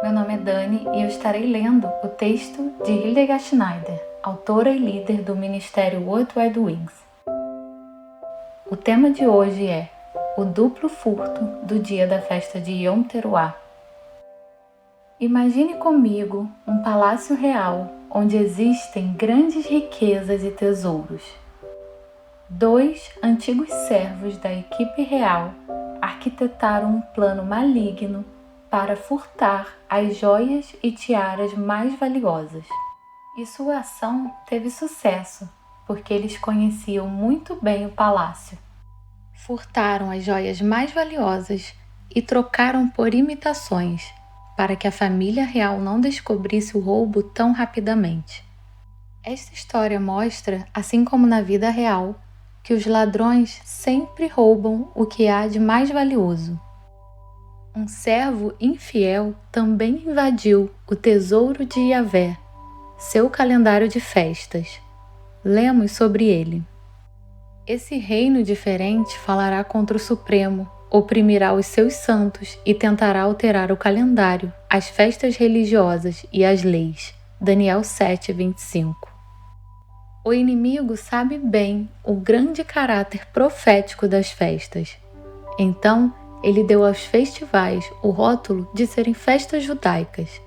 Meu nome é Dani e eu estarei lendo o texto de Hildegard Schneider, autora e líder do Ministério World Wide Wings. O tema de hoje é o duplo furto do dia da festa de Yom Teruah. Imagine comigo um palácio real onde existem grandes riquezas e tesouros. 2 antigos servos da equipe real arquitetaram um plano maligno para furtar as joias e tiaras mais valiosas. E sua ação teve sucesso, porque eles conheciam muito bem o palácio. Furtaram as joias mais valiosas e trocaram por imitações, para que a família real não descobrisse o roubo tão rapidamente. Esta história mostra, assim como na vida real, que os ladrões sempre roubam o que há de mais valioso. Um servo infiel também invadiu o tesouro de Yahvé, seu calendário de festas. Lemos sobre ele. Esse reino diferente falará contra o Supremo, oprimirá os seus santos e tentará alterar o calendário, as festas religiosas e as leis. Daniel 7:25. O inimigo sabe bem o grande caráter profético das festas. Então, ele deu aos festivais o rótulo de serem festas judaicas,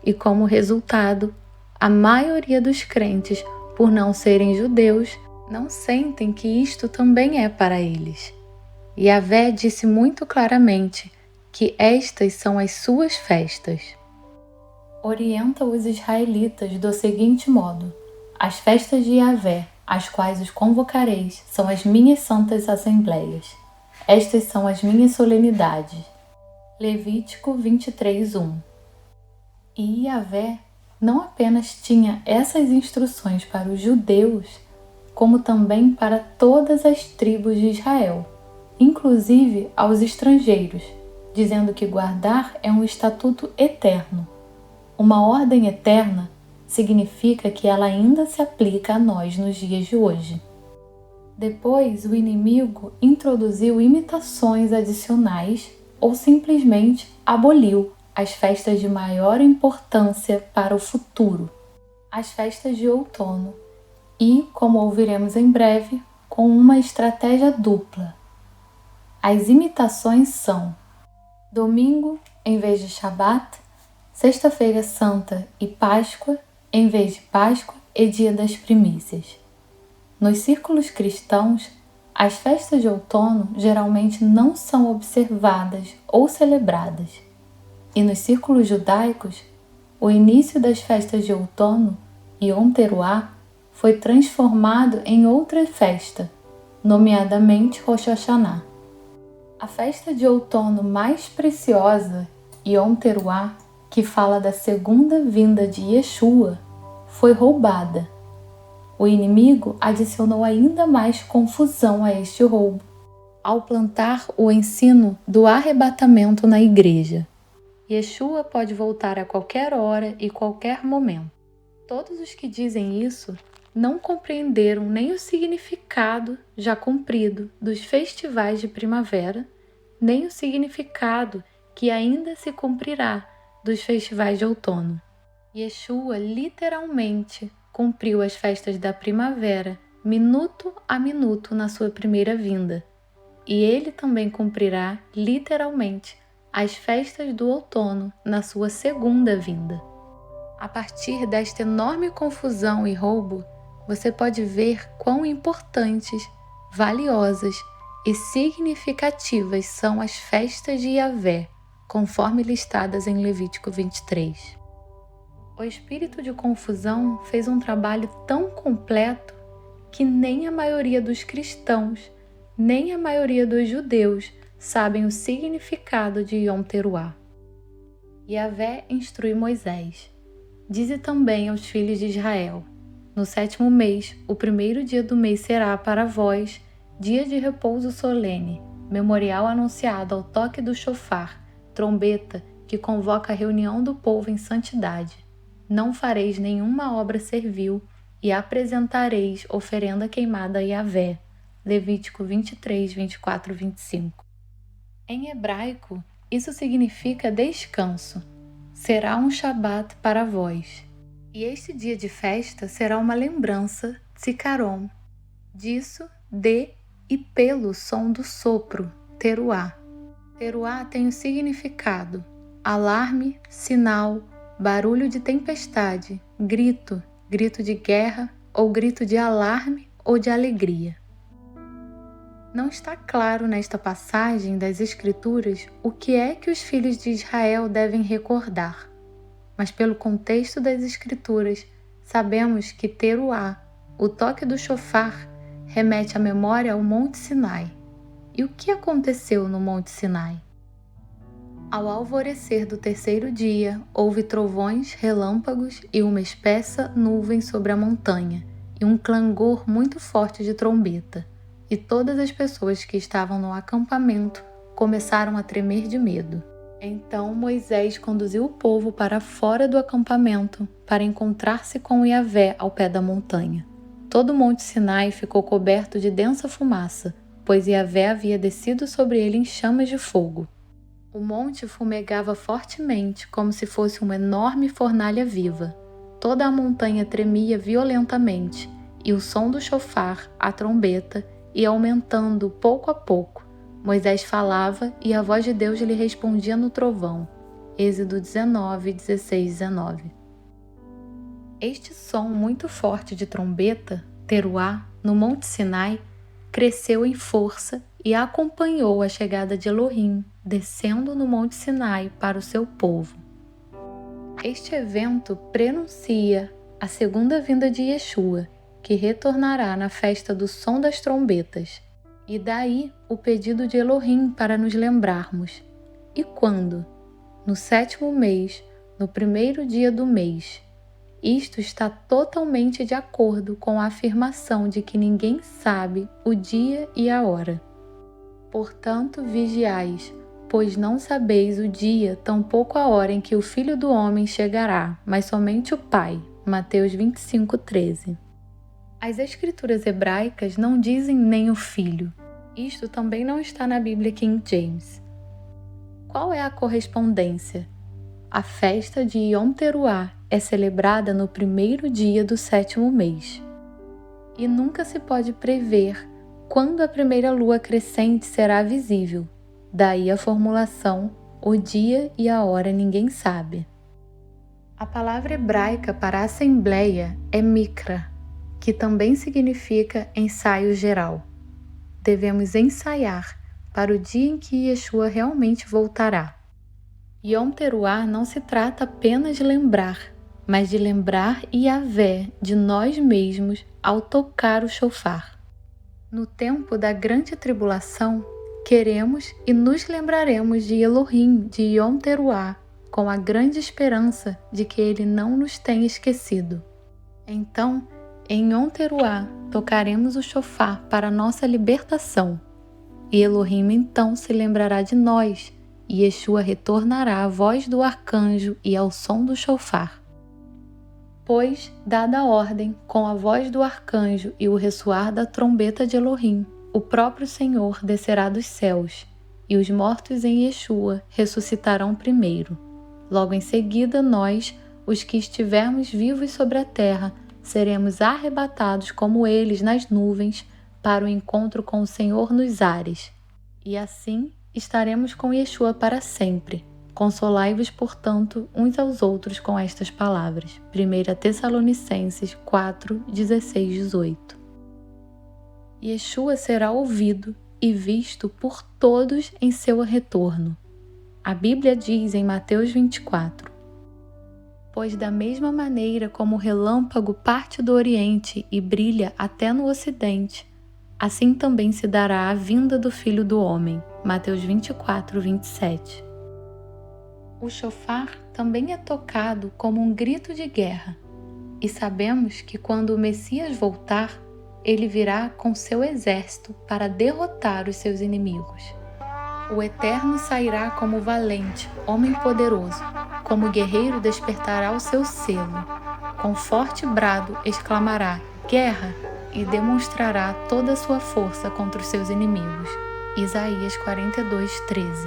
e como resultado, a maioria dos crentes, por não serem judeus, não sentem que isto também é para eles. Yahvé disse muito claramente que estas são as suas festas. Orienta os israelitas do seguinte modo: as festas de Yahvé, as quais os convocareis, são as minhas santas assembleias. Estas são as minhas solenidades. Levítico 23:1. E Yahvé não apenas tinha essas instruções para os judeus, como também para todas as tribos de Israel, inclusive aos estrangeiros, dizendo que guardar é um estatuto eterno. Uma ordem eterna significa que ela ainda se aplica a nós nos dias de hoje. Depois, o inimigo introduziu imitações adicionais ou simplesmente aboliu as festas de maior importância para o futuro, as festas de outono, e, como ouviremos em breve, com uma estratégia dupla. As imitações são: domingo em vez de Shabat, sexta-feira santa e Páscoa em vez de Páscoa e Dia das Primícias. Nos círculos cristãos, as festas de outono geralmente não são observadas ou celebradas. E nos círculos judaicos, o início das festas de outono, Yom Teruah, foi transformado em outra festa, nomeadamente Rosh Hashanah. A festa de outono mais preciosa, Yom Teruah, que fala da segunda vinda de Yeshua, foi roubada. O inimigo adicionou ainda mais confusão a este roubo, ao plantar o ensino do arrebatamento na igreja. Yeshua pode voltar a qualquer hora e qualquer momento. Todos os que dizem isso não compreenderam nem o significado já cumprido dos festivais de primavera, nem o significado que ainda se cumprirá dos festivais de outono. Yeshua literalmente cumpriu as festas da primavera minuto a minuto na sua primeira vinda, e ele também cumprirá literalmente as festas do outono na sua segunda vinda. A partir desta enorme confusão e roubo, você pode ver quão importantes, valiosas e significativas são as festas de Yahvé, conforme listadas em Levítico 23. O espírito de confusão fez um trabalho tão completo que nem a maioria dos cristãos, nem a maioria dos judeus sabem o significado de Yom Teruah. Yahvé instrui Moisés: dize também aos filhos de Israel: no 7º mês, o primeiro dia do mês será para vós dia de repouso solene, memorial anunciado ao toque do shofar, trombeta que convoca a reunião do povo em santidade. Não fareis nenhuma obra servil e apresentareis oferenda queimada a Yahvé. Levítico 23, 24, 25. Em hebraico, isso significa descanso. será um Shabat para vós. E este dia de festa será uma lembrança, Tzikaron, disso, de e pelo som do sopro, teruá. Teruá tem o significado: alarme, sinal, barulho de tempestade, grito, grito de guerra ou grito de alarme ou de alegria. Não está claro nesta passagem das Escrituras o que é que os filhos de Israel devem recordar, mas pelo contexto das Escrituras sabemos que teruá, o toque do shofar, remete à memória ao Monte Sinai. E o que aconteceu no Monte Sinai? Ao alvorecer do terceiro dia, houve trovões, relâmpagos e uma espessa nuvem sobre a montanha, e um clangor muito forte de trombeta. E todas as pessoas que estavam no acampamento começaram a tremer de medo. Então Moisés conduziu o povo para fora do acampamento para encontrar-se com Yahvé ao pé da montanha. Todo o Monte Sinai ficou coberto de densa fumaça, pois Yahvé havia descido sobre ele em chamas de fogo. O monte fumegava fortemente, como se fosse uma enorme fornalha viva. Toda a montanha tremia violentamente, e o som do shofar, a trombeta, ia aumentando pouco a pouco. Moisés falava e a voz de Deus lhe respondia no trovão. Êxodo 19, 16, 19. Este som muito forte de trombeta, teruá, no Monte Sinai, cresceu em força e acompanhou a chegada de Elohim, descendo no Monte Sinai para o seu povo. Este evento prenuncia a segunda vinda de Yeshua, que retornará na festa do som das trombetas. E daí o pedido de Elohim para nos lembrarmos. E quando? No 7º mês, no primeiro dia do mês. Isto está totalmente de acordo com a afirmação de que ninguém sabe o dia e a hora. Portanto, vigiais, pois não sabeis o dia, tampouco a hora em que o Filho do Homem chegará, mas somente o Pai. Mateus 25, 13. As escrituras hebraicas não dizem nem o Filho. Isto também não está na Bíblia King James. Qual é a correspondência? A festa de Yom Teruá é celebrada no primeiro dia do 7º mês. E nunca se pode prever quando a primeira lua crescente será visível. Daí a formulação, o dia e a hora ninguém sabe. A palavra hebraica para assembleia é mikra, que também significa ensaio geral. Devemos ensaiar para o dia em que Yeshua realmente voltará. Yom Teruá não se trata apenas de lembrar, mas de lembrar Yahvé de nós mesmos ao tocar o shofar. No tempo da grande tribulação, queremos e nos lembraremos de Elohim de Yom Teruá, com a grande esperança de que ele não nos tenha esquecido. Então, em Yom Teruá, tocaremos o shofar para nossa libertação. E Elohim então se lembrará de nós, e Yeshua retornará à voz do arcanjo e ao som do shofar. Pois, dada a ordem, com a voz do arcanjo e o ressoar da trombeta de Elohim, o próprio Senhor descerá dos céus, e os mortos em Yeshua ressuscitarão primeiro. Logo em seguida, nós, os que estivermos vivos sobre a terra, seremos arrebatados como eles nas nuvens para o encontro com o Senhor nos ares. E assim estaremos com Yeshua para sempre. Consolai-vos, portanto, uns aos outros com estas palavras. 1 Tessalonicenses 4, 16, 18. Yeshua será ouvido e visto por todos em seu retorno. A Bíblia diz em Mateus 24: Pois da mesma maneira como o relâmpago parte do Oriente e brilha até no Ocidente, assim também se dará a vinda do Filho do Homem. Mateus 24, 27. O shofar também é tocado como um grito de guerra, e sabemos que quando o Messias voltar, ele virá com seu exército para derrotar os seus inimigos. O Eterno sairá como valente, homem poderoso, como guerreiro despertará o seu selo. Com forte brado exclamará, guerra, e demonstrará toda a sua força contra os seus inimigos. Isaías 42, 13.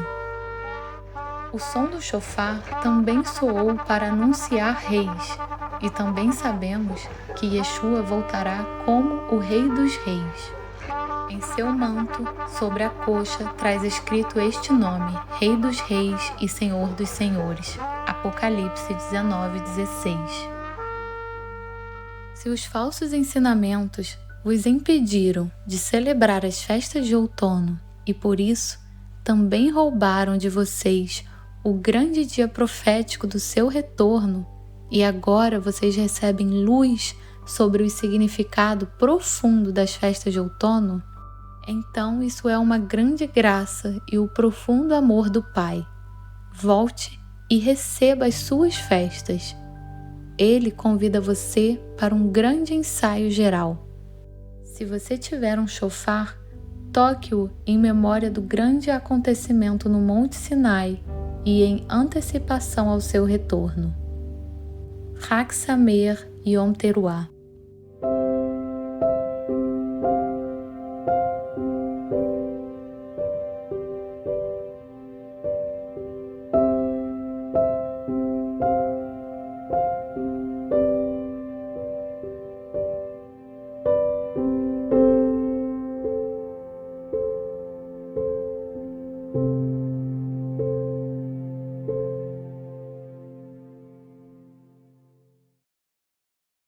O som do chofar também soou para anunciar reis, e também sabemos que Yeshua voltará como o Rei dos Reis. Em seu manto, sobre a coxa, traz escrito este nome: Rei dos Reis e Senhor dos Senhores. Apocalipse 19:16. Se os falsos ensinamentos vos impediram de celebrar as festas de outono e por isso também roubaram de vocês o grande dia profético do seu retorno, e agora vocês recebem luz sobre o significado profundo das festas de outono, então isso é uma grande graça e o profundo amor do Pai. Volte e receba as suas festas. Ele convida você para um grande ensaio geral. Se você tiver um chofar, toque-o em memória do grande acontecimento no Monte Sinai e em antecipação ao seu retorno. Chag Sameach Yom Teruah.